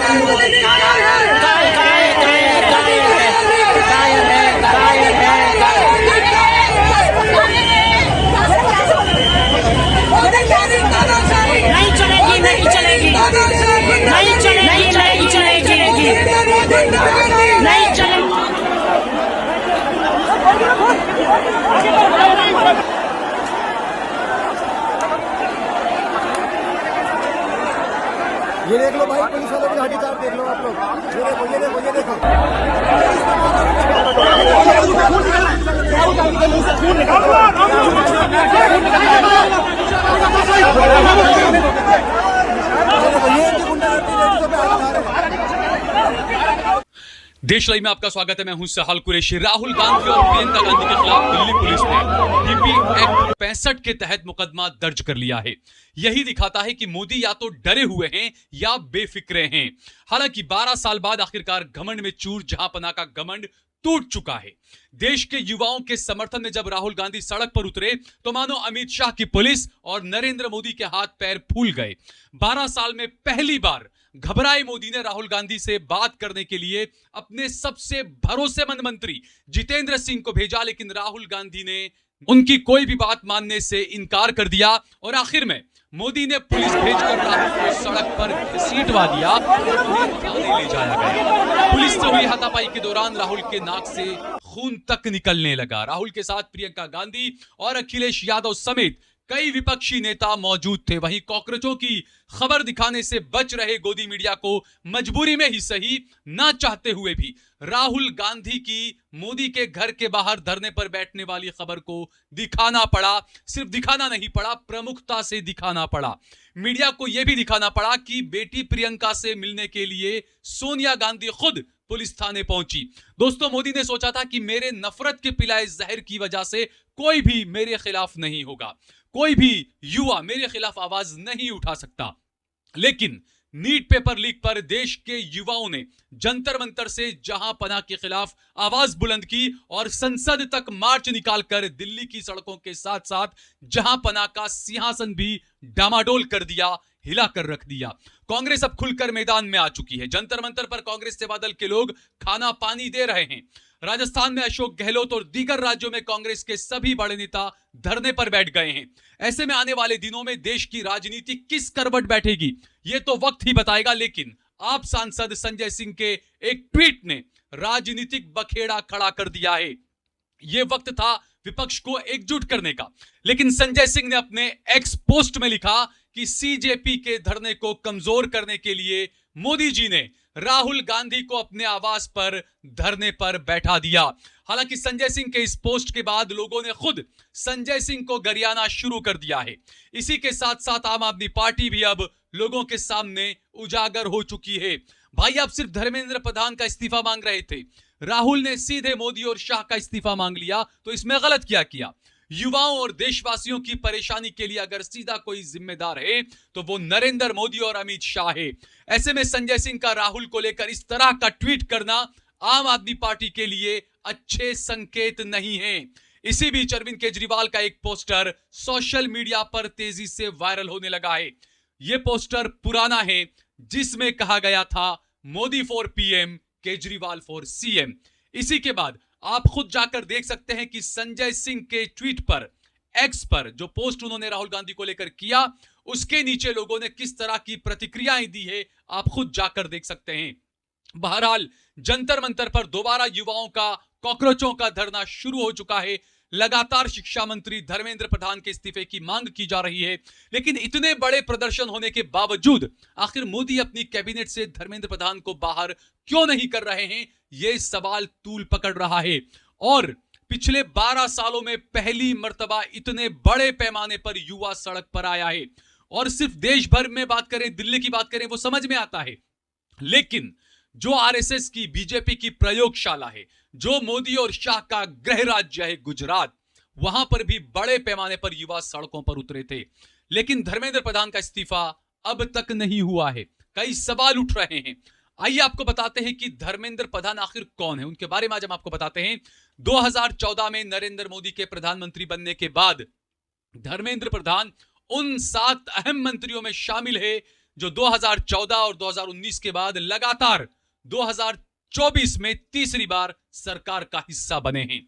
नहीं चलेगी, नहीं चलेगी, नहीं चलेगी, नहीं चलेगी, नहीं चलेगी। ये देख लो भाई, पुलिस वालों की लाठी चार्ज देख लो आप लोग। ये देखो, ये देखो, ये देखो। देश लाइव में आपका स्वागत है। मैं हूं सहाल कुरैशी। राहुल गांधी और प्रियंका गांधी के खिलाफ दिल्ली पुलिस ने डीपी एक्ट 65 के तहत मुकदमा दर्ज कर लिया है। यही दिखाता है कि मोदी या तो डरे हुए हैं या बेफिक्रे हैं। हालांकि 12 साल बाद आखिरकार घमंड में चूर जहांपना का घमंड टूट चुका है। देश के युवाओं के समर्थन में जब राहुल गांधी सड़क पर उतरे तो मानो अमित शाह की पुलिस और नरेंद्र मोदी के हाथ पैर फूल गए। 12 साल में पहली बार घबराए मोदी ने राहुल गांधी से बात करने के लिए अपने सबसे भरोसेमंद मंत्री जितेंद्र सिंह को भेजा, लेकिन राहुल गांधी ने उनकी कोई भी बात मानने से इनकार कर दिया और आखिर में मोदी ने पुलिस भेजकर राहुल को सड़क पर घसीटवा दिया और उन्हें थाने ले जाया गया। पुलिस से हुई हाथापाई के दौरान राहुल के नाक से खून तक निकलने लगा। राहुल के साथ प्रियंका गांधी और अखिलेश यादव समेत कई विपक्षी नेता मौजूद थे। वहीं कॉकरोचों की खबर दिखाने से बच रहे गोदी मीडिया को मजबूरी में ही सही, ना चाहते हुए भी राहुल गांधी की मोदी के घर के बाहर धरने पर बैठने वाली खबर को दिखाना पड़ा। सिर्फ दिखाना नहीं पड़ा, प्रमुखता से दिखाना पड़ा। मीडिया को यह भी दिखाना पड़ा कि बेटी प्रियंका से मिलने के लिए सोनिया गांधी खुद पुलिस थाने पहुंची। दोस्तों, मोदी ने सोचा था कि मेरे नफरत के पिलाए जहर की वजह से कोई भी मेरे खिलाफ नहीं होगा, कोई भी युवा मेरे खिलाफ आवाज नहीं उठा सकता। लेकिन नीट पेपर लीक पर देश के युवाओं ने जंतर मंतर से जहांपना के खिलाफ आवाज बुलंद की और संसद तक मार्च निकालकर दिल्ली की सड़कों के साथ साथ जहांपना का सिंहासन भी डामाडोल कर दिया, हिला कर रख दिया। कांग्रेस अब खुलकर मैदान में आ चुकी है। जंतर मंतर पर कांग्रेस सेवा दल के लोग खाना पानी दे रहे हैं। राजस्थान में अशोक गहलोत और दीगर राज्यों में कांग्रेस के सभी बड़े नेता धरने पर बैठ गए हैं। ऐसे में आने वाले दिनों में देश की राजनीति किस करवट बैठेगी ये तो वक्त ही बताएगा। लेकिन आप सांसद संजय सिंह के एक ट्वीट ने राजनीतिक बखेड़ा खड़ा कर दिया है। यह वक्त था विपक्ष को एकजुट करने का, लेकिन संजय सिंह ने अपने एक्स पोस्ट में लिखा कि सीजेपी के धरने को कमजोर करने के लिए मोदी जी ने राहुल गांधी को अपने आवास पर धरने पर बैठा दिया। हालांकि संजय सिंह के इस पोस्ट के बाद लोगों ने खुद संजय सिंह को गरियाना शुरू कर दिया है। इसी के साथ साथ आम आदमी पार्टी भी अब लोगों के सामने उजागर हो चुकी है। भाई, आप सिर्फ धर्मेंद्र प्रधान का इस्तीफा मांग रहे थे, राहुल ने सीधे मोदी और शाह का इस्तीफा मांग लिया, तो इसमें गलत क्या किया? युवाओं और देशवासियों की परेशानी के लिए अगर सीधा कोई जिम्मेदार है तो वो नरेंद्र मोदी और अमित शाह है। ऐसे में संजय सिंह का राहुल को लेकर इस तरह का ट्वीट करना आम आदमी पार्टी के लिए अच्छे संकेत नहीं है। इसी बीच अरविंद केजरीवाल का एक पोस्टर सोशल मीडिया पर तेजी से वायरल होने लगा है। यह पोस्टर पुराना है, जिसमें कहा गया था Modi for PM, Kejriwal for CM. इसी के बाद आप खुद जाकर देख सकते हैं कि संजय सिंह के ट्वीट पर, एक्स पर, जो पोस्ट उन्होंने राहुल गांधी को लेकर किया, उसके नीचे लोगों ने किस तरह की प्रतिक्रियाएं दी है, आप खुद जाकर देख सकते हैं। बहरहाल जंतर मंतर पर दोबारा युवाओं का, कॉकरोचों का धरना शुरू हो चुका है। लगातार शिक्षा मंत्री धर्मेंद्र प्रधान के इस्तीफे की मांग की जा रही है। लेकिन इतने बड़े प्रदर्शन होने के बावजूद आखिर मोदी अपनी कैबिनेट से धर्मेंद्र प्रधान को बाहर क्यों नहीं कर रहे हैं, यह सवाल तूल पकड़ रहा है। और पिछले 12 सालों में पहली मर्तबा इतने बड़े पैमाने पर युवा सड़क पर आया है। और सिर्फ देश भर में बात करें, दिल्ली की बात करें, वो समझ में आता है। लेकिन जो आरएसएस की, बीजेपी की प्रयोगशाला है, जो मोदी और शाह का गृह राज्य है गुजरात, वहां पर भी बड़े पैमाने पर युवा सड़कों पर उतरे थे। लेकिन धर्मेंद्र प्रधान का इस्तीफा अब तक नहीं हुआ है। कई सवाल उठ रहे हैं। आइए आपको बताते हैं कि धर्मेंद्र प्रधान आखिर कौन है, उनके बारे में आज हम आपको बताते हैं। 2014 में नरेंद्र मोदी के प्रधानमंत्री बनने के बाद धर्मेंद्र प्रधान उन 7 अहम मंत्रियों में शामिल है जो 2014 और 2019 के बाद लगातार 2024 में तीसरी बार सरकार का हिस्सा बने हैं।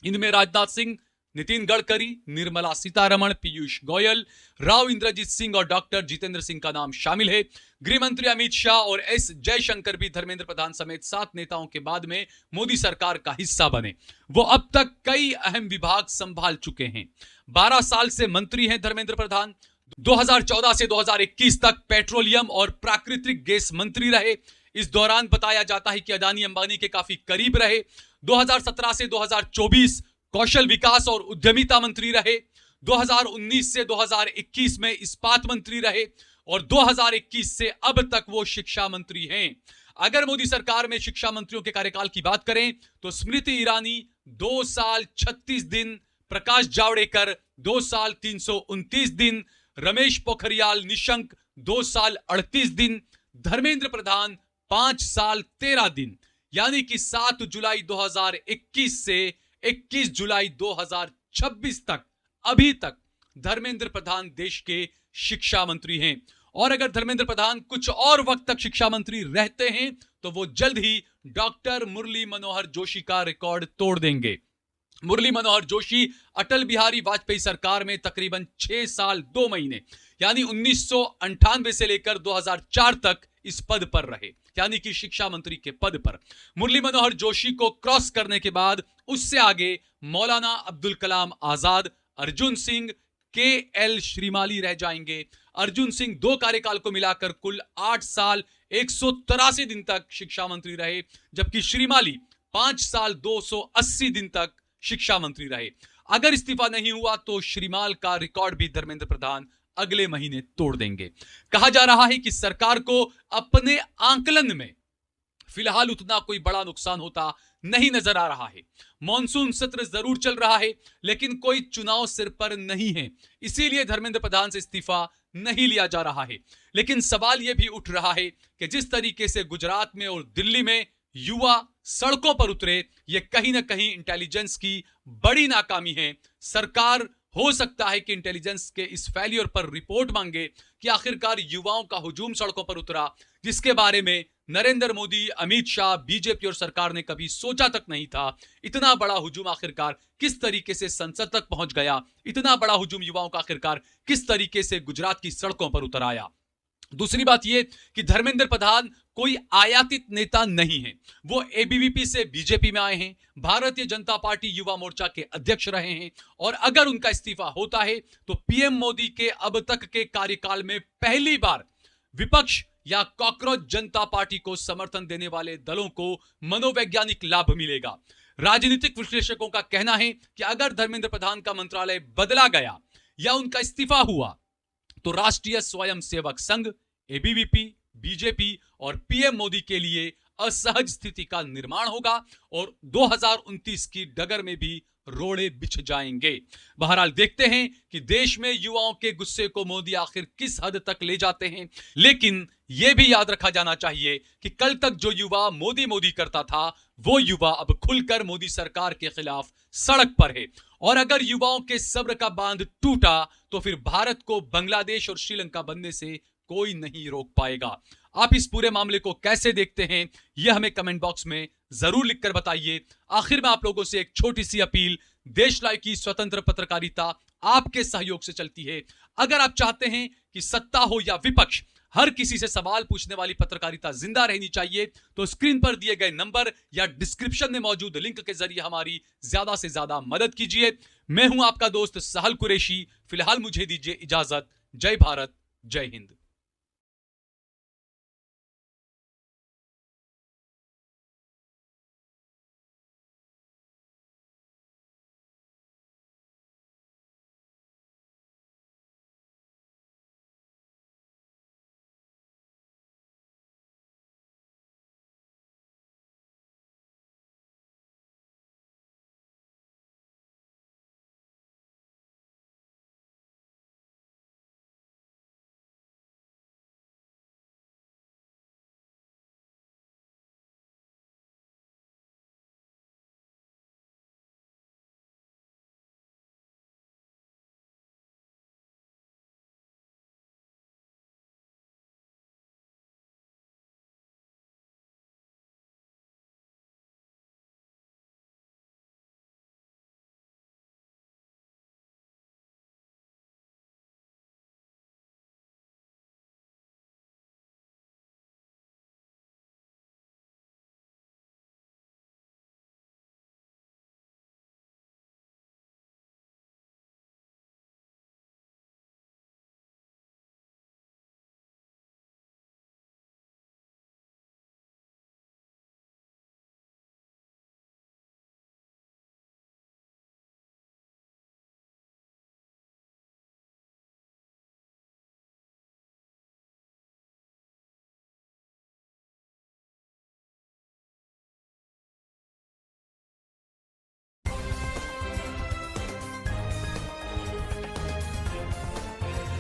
इनमें राजनाथ सिंह, नितिन गडकरी, निर्मला सीतारमण, पीयूष गोयल, राव इंद्रजीत सिंह और डॉक्टर जितेंद्र सिंह का नाम शामिल है। गृह मंत्री अमित शाह और एस जयशंकर भी धर्मेंद्र प्रधान समेत 7 नेताओं के बाद में मोदी सरकार का हिस्सा बने। वो अब तक कई अहम विभाग संभाल चुके हैं। 12 साल से मंत्री हैं धर्मेंद्र प्रधान। 2014 से 2021 तक पेट्रोलियम और प्राकृतिक गैस मंत्री रहे। इस दौरान बताया जाता है कि अदानी अंबानी के काफी करीब रहे। 2017 से 2024 कौशल विकास और उद्यमिता मंत्री रहे। 2019 से 2021 में इस्पात मंत्री रहे और 2021 से अब तक वो शिक्षा मंत्री हैं। अगर मोदी सरकार में शिक्षा मंत्रियों के कार्यकाल की बात करें तो स्मृति ईरानी 2 साल 36 दिन, प्रकाश जावड़ेकर 2 साल 329 दिन, रमेश पोखरियाल निशंक 2 साल 38 दिन, धर्मेंद्र प्रधान 5 साल 13 दिन, यानी कि 7 जुलाई 2021 से 21 जुलाई 2026 तक अभी तक धर्मेंद्र प्रधान देश के शिक्षा मंत्री हैं। और अगर धर्मेंद्र प्रधान कुछ और वक्त तक शिक्षा मंत्री रहते हैं तो वो जल्द ही डॉक्टर मुरली मनोहर जोशी का रिकॉर्ड तोड़ देंगे। मुरली मनोहर जोशी अटल बिहारी वाजपेयी सरकार में तकरीबन 6 साल 2 महीने यानी 1998 से लेकर 2004 तक इस पद पर रहे, यानी कि शिक्षा मंत्री के पद पर। मुरली मनोहर जोशी को क्रॉस करने के बाद उससे आगे मौलाना अब्दुल कलाम आजाद, अर्जुन सिंह, के.एल. श्रीमाली रह जाएंगे। अर्जुन सिंह 2 कार्यकाल को मिलाकर कुल 8 साल 183 दिन तक शिक्षा मंत्री रहे, जबकि श्रीमाली 5 साल 280 दिन तक शिक्षा मंत्री रहे। अगर इस्तीफा नहीं हुआ तो श्रीमाल का रिकॉर्ड भी धर्मेंद्र प्रधान अगले महीने तोड़ देंगे। कहा जा रहा है कि सरकार को अपने आंकलन में फिलहाल उतना कोई बड़ा नुकसान होता नहीं नजर आ रहा है। मॉनसून सत्र जरूर चल रहा है लेकिन कोई चुनाव सिर पर नहीं है, इसीलिए धर्मेंद्र प्रधान से इस्तीफा नहीं लिया जा रहा है। लेकिन सवाल यह भी उठ रहा है कि जिस तरीके से गुजरात में और दिल्ली में युवा सड़कों पर उतरे, यह कहीं ना कहीं इंटेलिजेंस की बड़ी नाकामी है। सरकार हो सकता है कि इंटेलिजेंस के इस फेलियर पर रिपोर्ट मांगे कि आखिरकार युवाओं का हुजूम सड़कों पर उतरा, जिसके बारे में नरेंद्र मोदी, अमित शाह, बीजेपी और सरकार ने कभी सोचा तक नहीं था। इतना बड़ा हुजूम आखिरकार किस तरीके से संसद तक पहुंच गया, इतना बड़ा हुजूम युवाओं का आखिरकार किस तरीके से गुजरात की सड़कों पर उतर आया। दूसरी बात यह कि धर्मेंद्र प्रधान कोई आयातित नेता नहीं है। वो एबीवीपी से बीजेपी में आए हैं, भारतीय जनता पार्टी युवा मोर्चा के अध्यक्ष रहे हैं और अगर उनका इस्तीफा होता है तो पीएम मोदी के अब तक के कार्यकाल में पहली बार विपक्ष या कॉकरोच जनता पार्टी को समर्थन देने वाले दलों को मनोवैज्ञानिक लाभ मिलेगा। राजनीतिक विश्लेषकों का कहना है कि अगर धर्मेंद्र प्रधान का मंत्रालय बदला गया या उनका इस्तीफा हुआ तो राष्ट्रीय स्वयंसेवक संघ, एबीवीपी, बीजेपी और पीएम मोदी के लिए असहज स्थिति का निर्माण होगा और 2029 की डगर में भी रोड़े बिछ जाएंगे। बहरहाल देखते हैं कि देश में युवाओं के गुस्से को मोदी आखिर किस हद तक ले जाते हैं। लेकिन यह भी याद रखा जाना चाहिए कि कल तक जो युवा मोदी मोदी करता था वो युवा अब खुलकर मोदी सरकार के खिलाफ सड़क पर है और अगर युवाओं के सब्र का बांध टूटा तो फिर भारत को बांग्लादेश और श्रीलंका बनने से कोई नहीं रोक पाएगा। आप इस पूरे मामले को कैसे देखते हैं यह हमें कमेंट बॉक्स में जरूर लिखकर बताइए। आखिर में आप लोगों से एक छोटी सी अपील, देश लाइव की स्वतंत्र पत्रकारिता आपके सहयोग से चलती है। अगर आप चाहते हैं कि सत्ता हो या विपक्ष, हर किसी से सवाल पूछने वाली पत्रकारिता जिंदा रहनी चाहिए तो स्क्रीन पर दिए गए नंबर या डिस्क्रिप्शन में मौजूद लिंक के जरिए हमारी ज्यादा से ज्यादा मदद कीजिए। मैं हूं आपका दोस्त सहल कुरैशी। फिलहाल मुझे दीजिए इजाजत। जय भारत, जय हिंद।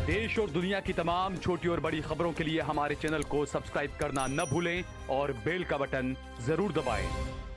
देश और दुनिया की तमाम छोटी और बड़ी खबरों के लिए हमारे चैनल को सब्सक्राइब करना न भूलें और बेल का बटन जरूर दबाएं।